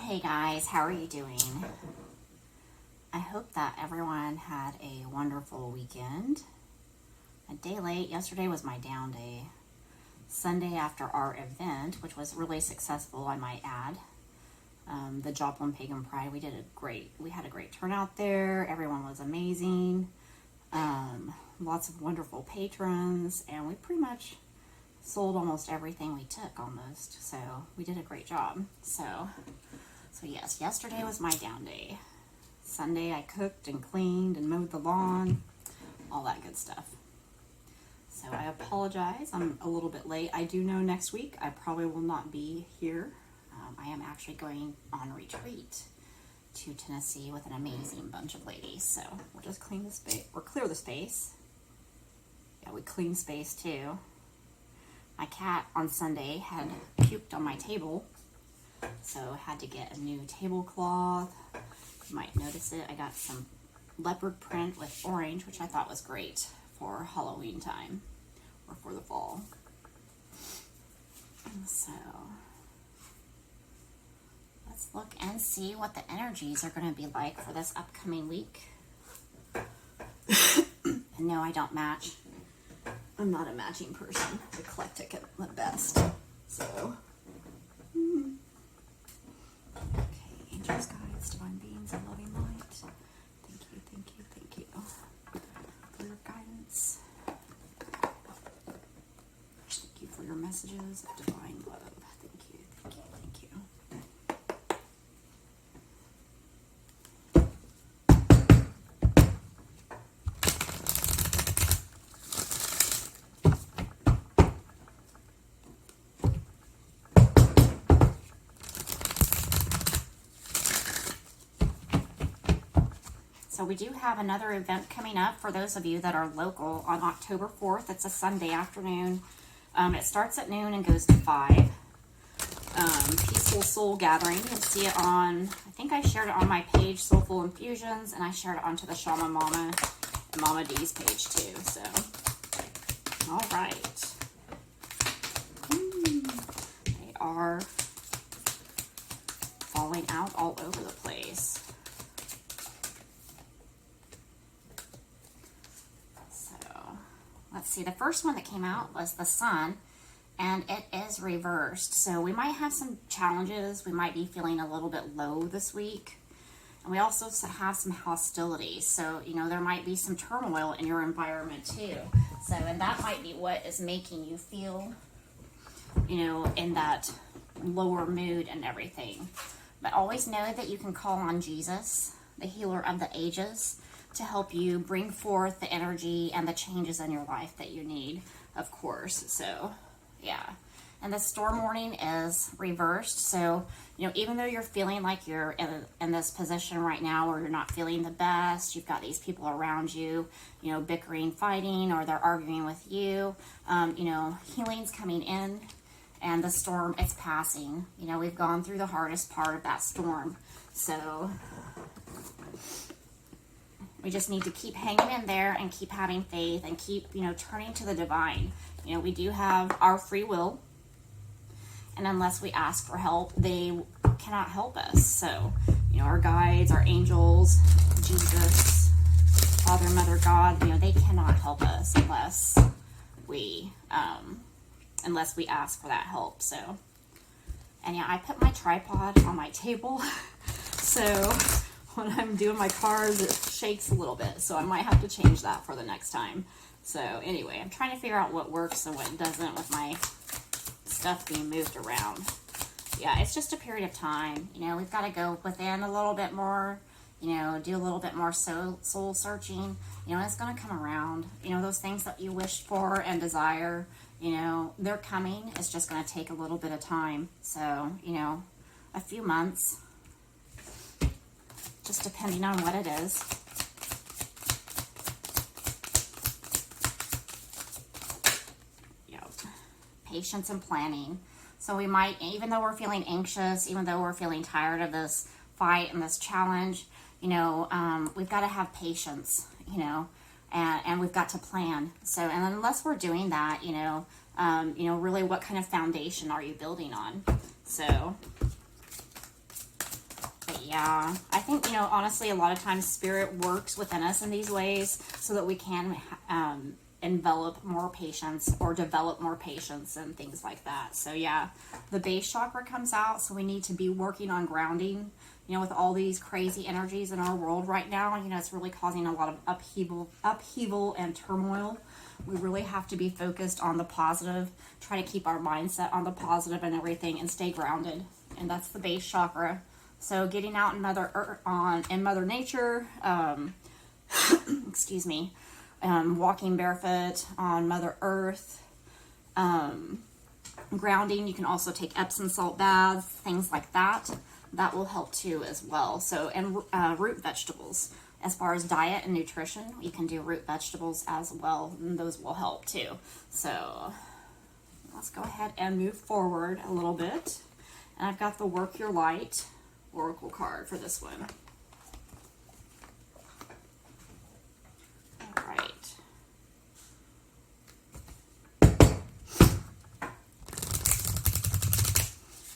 Hey guys, how are you doing? I hope that everyone had a wonderful weekend. A day late. Yesterday was my down day. Sunday after our event, which was really successful, I might add, the Joplin Pagan Pride, we had a great turnout there. Everyone was amazing. Lots of wonderful patrons, and we pretty much sold almost everything we took almost. So we did a great job. So yes, yesterday was my down day. Sunday I cooked and cleaned and mowed the lawn, all that good stuff. So I apologize, I'm a little bit late. I do know next week I probably will not be here. I am actually going on retreat to Tennessee with an amazing bunch of ladies. So we'll just clean the space, or clear the space. Yeah, we clean space too. My cat on Sunday had puked on my table, so I had to get a new tablecloth. You might notice it. I got some leopard print with orange, which I thought was great for Halloween time or for the fall. So let's look and see what the energies are going to be like for this upcoming week. And no, I don't match. I'm not a matching person. Eclectic at the best. So, okay, angels, guides, divine beings, and loving light. Thank you for your guidance. Thank you for your messages of divine love. Thank you. So we do have another event coming up for those of you that are local on October 4th. It's a Sunday afternoon. It starts at noon and goes to 5. Peaceful Soul Gathering. You can see it on, I think I shared it on my page, Soulful Infusions, and I shared it onto the Shaman Mama and Mama D's page too. So, all right. They are falling out all over the place. Let's see, the first one that came out was the Sun, and it is reversed. So we might have some challenges. We might be feeling a little bit low this week. And we also have some hostility. So, there might be some turmoil in your environment too. So, and that might be what is making you feel, in that lower mood and everything. But always know that you can call on Jesus, the healer of the ages, to help you bring forth the energy and the changes in your life that you need, of course. So, yeah. And the storm warning is reversed. So, even though you're feeling like you're in this position right now where you're not feeling the best, you've got these people around you, bickering, fighting, or they're arguing with you, healing's coming in, and the storm is passing. We've gone through the hardest part of that storm. So we just need to keep hanging in there and keep having faith and keep, turning to the divine. We do have our free will. And unless we ask for help, they cannot help us. So, our guides, our angels, Jesus, Father, Mother, God, they cannot help us unless we ask for that help. So, and yeah, I put my tripod on my table. So when I'm doing my cards, it shakes a little bit, so I might have to change that for the next time. So anyway, I'm trying to figure out what works and what doesn't with my stuff being moved around. Yeah, it's just a period of time. We've got to go within a little bit more, do a little bit more soul searching. It's going to come around. Those things that you wished for and desire, they're coming. It's just going to take a little bit of time. So, a few months, just depending on what it is. Yep. Patience and planning. So we might, even though we're feeling anxious, even though we're feeling tired of this fight and this challenge, we've got to have patience, and we've got to plan. So, and unless we're doing that, really what kind of foundation are you building on? So Yeah, I think, you know, honestly, a lot of times Spirit works within us in these ways so that we can envelop more patience or develop more patience and things like that. So yeah, the base chakra comes out, so we need to be working on grounding. You know, with all these crazy energies in our world right now, you know, it's really causing a lot of upheaval and turmoil. We really have to be focused on the positive, try to keep our mindset on the positive and everything, and stay grounded. And that's the base chakra. So getting out in Mother Nature, excuse me, walking barefoot on Mother Earth, grounding. You can also take Epsom salt baths, things like that. That will help too as well. So, and root vegetables. As far as diet and nutrition, you can do root vegetables as well, and those will help too. So let's go ahead and move forward a little bit. And I've got the Work Your Light Oracle card for this one. All right.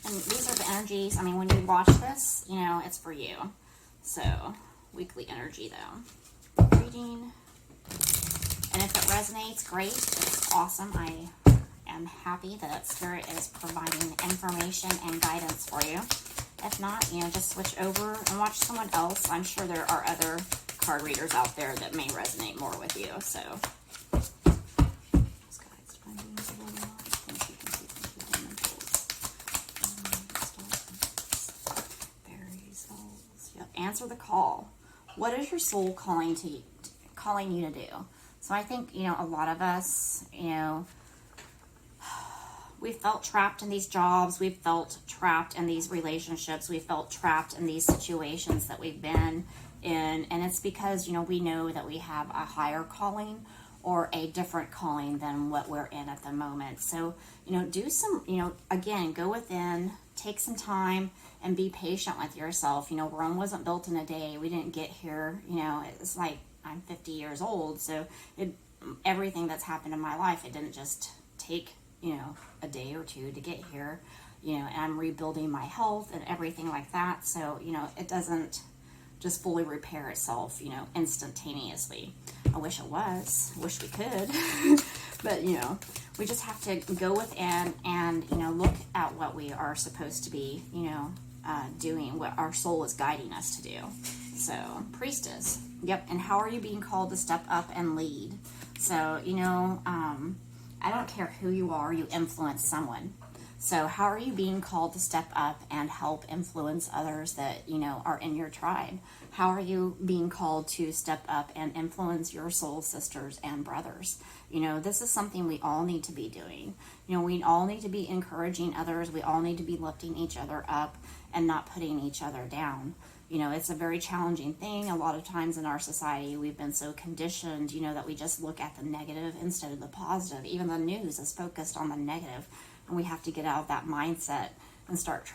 And these are the energies. I mean, when you watch this, you know, it's for you. So, weekly energy though. Reading. And if it resonates, great. It's awesome. I am happy that Spirit is providing information and guidance for you. If not, you know, just switch over and watch someone else. I'm sure there are other card readers out there that may resonate more with you. So, answer the call. What is your soul calling you to do? So I think, you know, a lot of us, you know, we felt trapped in these jobs. We've felt trapped in these relationships. We felt trapped in these situations that we've been in. And it's because, you know, we know that we have a higher calling or a different calling than what we're in at the moment. So, you know, do some, you know, again, go within, take some time and be patient with yourself. You know, Rome wasn't built in a day. We didn't get here, you know, it's like I'm 50 years old. So everything that's happened in my life, it didn't just take, you know, a day or two to get here, you know, and I'm rebuilding my health and everything like that. So, you know, it doesn't just fully repair itself, you know, instantaneously. I wish it was. I wish we could. But, you know, we just have to go within and, you know, look at what we are supposed to be, you know, doing, what our soul is guiding us to do. So, Priestess. Yep. And how are you being called to step up and lead? So, you know, I don't care who you are, you influence someone. So how are you being called to step up and help influence others that, you know, are in your tribe? How are you being called to step up and influence your soul sisters and brothers? You know, this is something we all need to be doing. You know, we all need to be encouraging others. We all need to be lifting each other up and not putting each other down. You know, it's a very challenging thing. A lot of times in our society, we've been so conditioned, you know, that we just look at the negative instead of the positive. Even the news is focused on the negative. And we have to get out of that mindset and start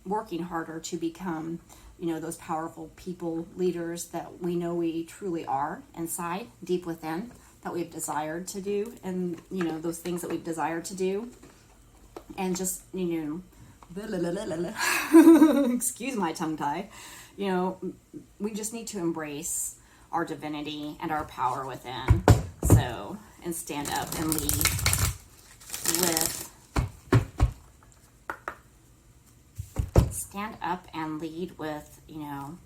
working harder to become, you know, those powerful people, leaders that we know we truly are inside, deep within, that we've desired to do. And, you know, those things that we've desired to do. And just, you know, excuse my tongue tie. You know, we just need to embrace our divinity and our power within. So, and stand up and lead with you know,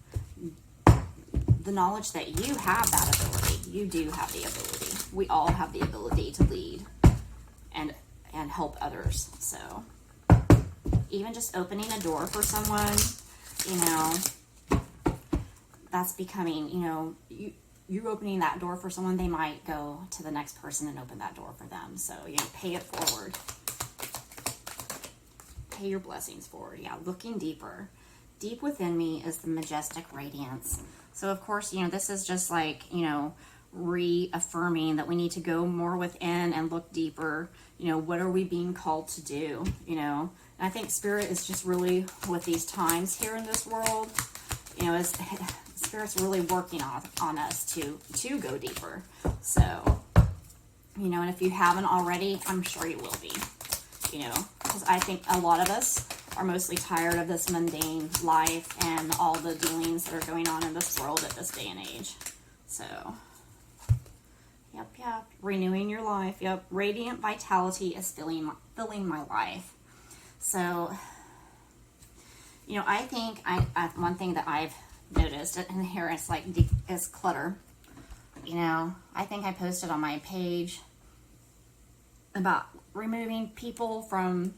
the knowledge that you have that ability. You do have the ability. We all have the ability to lead and help others. So even just opening a door for someone, you know, that's becoming, you know, you opening that door for someone, they might go to the next person and open that door for them. So, you know, pay it forward. Pay your blessings forward. Yeah, looking deeper. Deep within me is the majestic radiance. So, of course, you know, this is just like, you know, reaffirming that we need to go more within and look deeper. You know, what are we being called to do? You know, and I think Spirit is just really, with these times here in this world, you know, Spirit's really working on us to go deeper. So, you know, and if you haven't already, I'm sure you will be. You know, because I think a lot of us are mostly tired of this mundane life and all the dealings that are going on in this world at this day and age. So, yep. Renewing your life. Yep. Radiant vitality is filling my life. So, you know, I think one thing that I've noticed in here is clutter. You know, I think I posted on my page about removing people from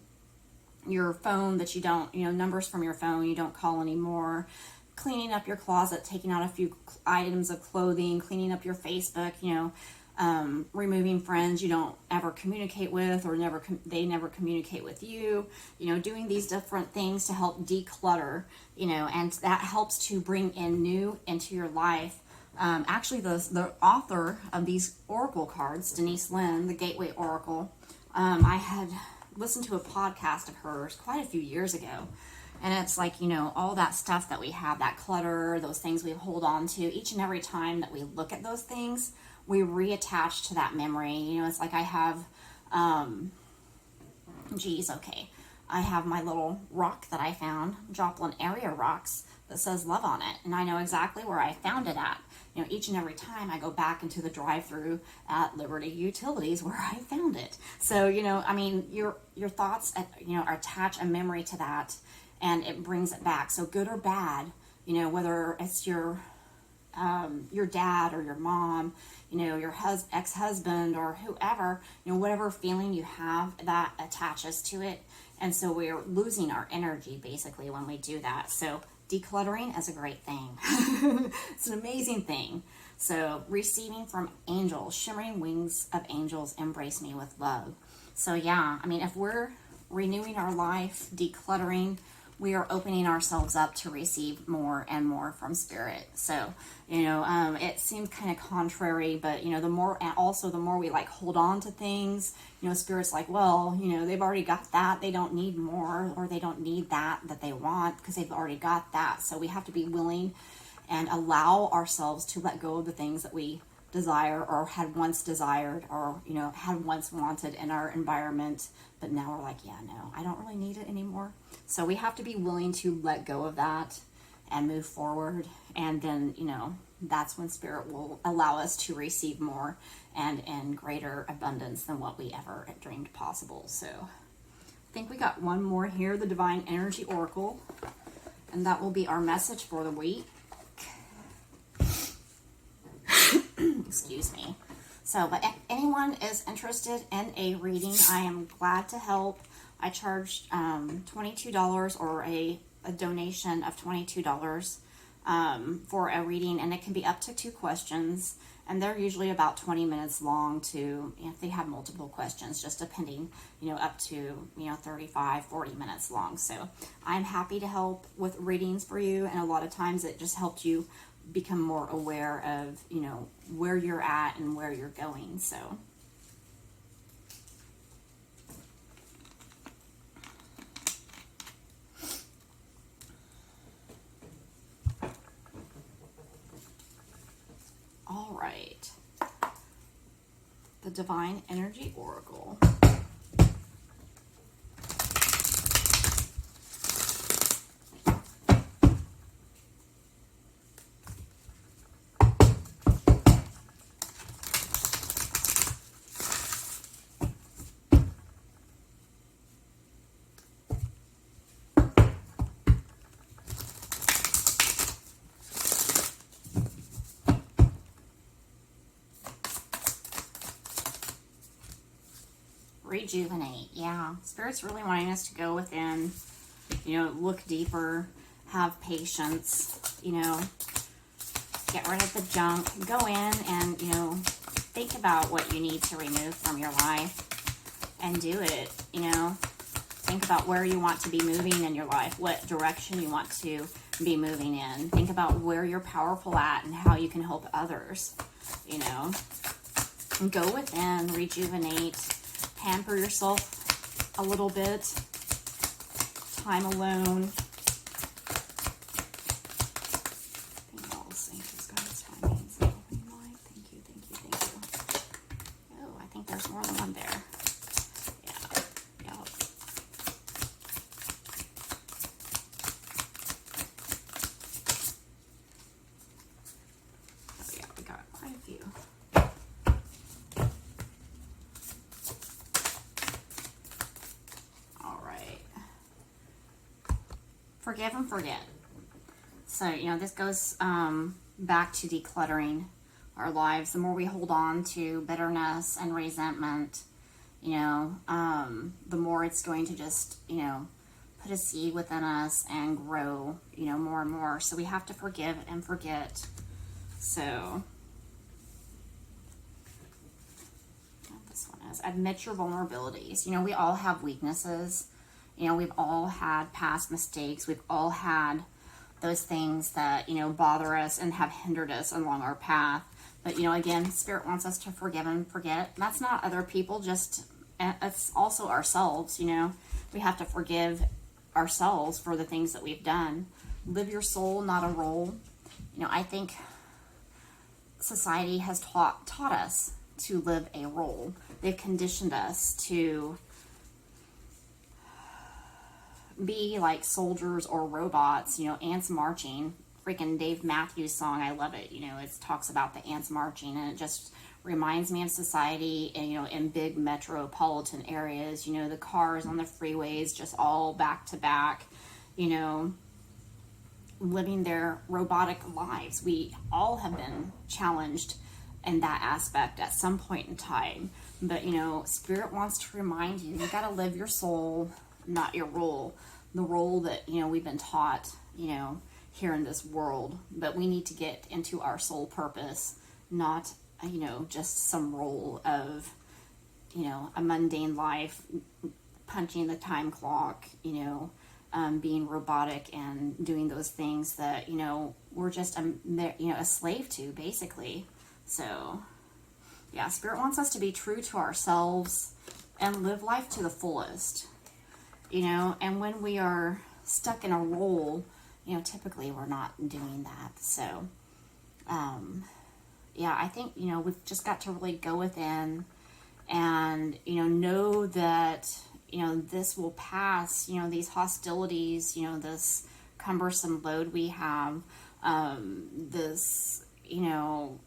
your phone that you don't, you know, numbers from your phone you don't call anymore, cleaning up your closet, taking out a few items of clothing, cleaning up your Facebook, you know, removing friends you don't ever communicate with, or they never communicate with you, you know, doing these different things to help declutter, you know, and that helps to bring in new into your life. Actually, the author of these oracle cards, Denise Lynn, the Gateway Oracle, I had listened to a podcast of hers quite a few years ago. And it's like, you know, all that stuff that we have, that clutter, those things we hold on to, each and every time that we look at those things, we reattach to that memory. You know, it's like I have, I have my little rock that I found, Joplin area rocks, that says love on it. And I know exactly where I found it at. You know, each and every time I go back into the drive-through at Liberty Utilities where I found it. So, you know, I mean, your thoughts, you know, attach a memory to that, and it brings it back. So good or bad, you know, whether it's your dad or your mom, you know, your ex-husband or whoever, you know, whatever feeling you have, that attaches to it. And so we're losing our energy basically when we do that. So decluttering is a great thing. It's an amazing thing. So receiving from angels, shimmering wings of angels embrace me with love. So yeah, I mean, if we're renewing our life, decluttering, we are opening ourselves up to receive more and more from Spirit. So, you know, it seems kind of contrary, but, you know, the more we like hold on to things, you know, Spirit's like, well, you know, they've already got that. They don't need more, or they don't need that they want, because they've already got that. So we have to be willing and allow ourselves to let go of the things that we desire or had once desired, or, you know, had once wanted in our environment, but now we're like, yeah, no, I don't really need it anymore. So we have to be willing to let go of that and move forward. And then, you know, that's when Spirit will allow us to receive more and in greater abundance than what we ever dreamed possible. So I think we got one more here, the Divine Energy Oracle, and that will be our message for the week. Excuse me. So, but if anyone is interested in a reading, I am glad to help. I charge $22 or a donation of $22 for a reading, and it can be up to 2 questions, and they're usually about 20 minutes long to, if they have multiple questions, just depending, you know, up to, you know, 35, 40 minutes long. So I'm happy to help with readings for you, and a lot of times it just helps you become more aware of, you know, where you're at and where you're going. So all right, the Divine Energy Oracle. Rejuvenate. Yeah, Spirit's really wanting us to go within, you know, look deeper, have patience, you know, get rid of the junk, go in and, you know, think about what you need to remove from your life and do it. You know, think about where you want to be moving in your life, what direction you want to be moving in. Think about where you're powerful at and how you can help others, you know, and go within, rejuvenate, pamper yourself a little bit, time alone. Oh, I think there's more than one there. Yeah, forgive and forget. So, you know, this goes back to decluttering our lives. The more we hold on to bitterness and resentment, you know, the more it's going to just, you know, put a seed within us and grow, you know, more and more. So we have to forgive and forget. So this one is admit your vulnerabilities. You know, we all have weaknesses. You know, we've all had past mistakes. We've all had those things that, you know, bother us and have hindered us along our path. But, you know, again, Spirit wants us to forgive and forget. That's not other people, just, it's also ourselves, you know. We have to forgive ourselves for the things that we've done. Live your soul, not a role. You know, I think society has taught us to live a role. They've conditioned us to be like soldiers or robots, you know, ants marching. Freaking Dave Matthews song, I love it. You know, it talks about the ants marching, and it just reminds me of society, and, you know, in big metropolitan areas, you know, the cars on the freeways just all back to back, you know, living their robotic lives. We all have been challenged in that aspect at some point in time. But, you know, Spirit wants to remind you, you got to live your soul, not your role. The role that, you know, we've been taught, you know, here in this world. But we need to get into our soul purpose, not, you know, just some role of, you know, a mundane life, punching the time clock, you know, being robotic and doing those things that, you know, we're just, a slave to, basically. So, yeah, Spirit wants us to be true to ourselves and live life to the fullest, you know, and when we are stuck in a role, you know, typically we're not doing that. So, yeah, I think, you know, we've just got to really go within and, you know that, you know, this will pass, you know, these hostilities, you know, this cumbersome load we have, this, you know,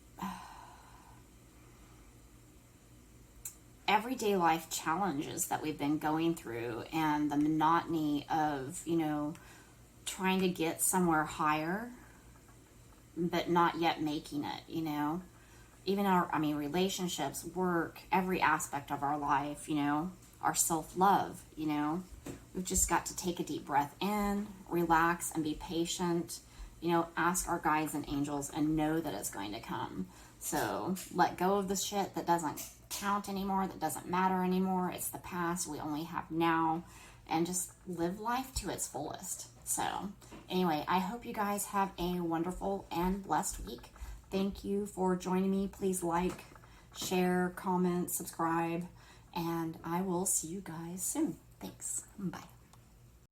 everyday life challenges that we've been going through, and the monotony of, you know, trying to get somewhere higher, but not yet making it, you know. Even our, relationships, work, every aspect of our life, you know, our self-love, you know. We've just got to take a deep breath in, relax, and be patient, you know, ask our guides and angels and know that it's going to come. So let go of the shit that doesn't count anymore, that doesn't matter anymore. It's the past. We only have now, and just live life to its fullest. So anyway, I hope you guys have a wonderful and blessed week. Thank you for joining me. Please like, share, comment, subscribe, and I will see you guys soon. Thanks. Bye.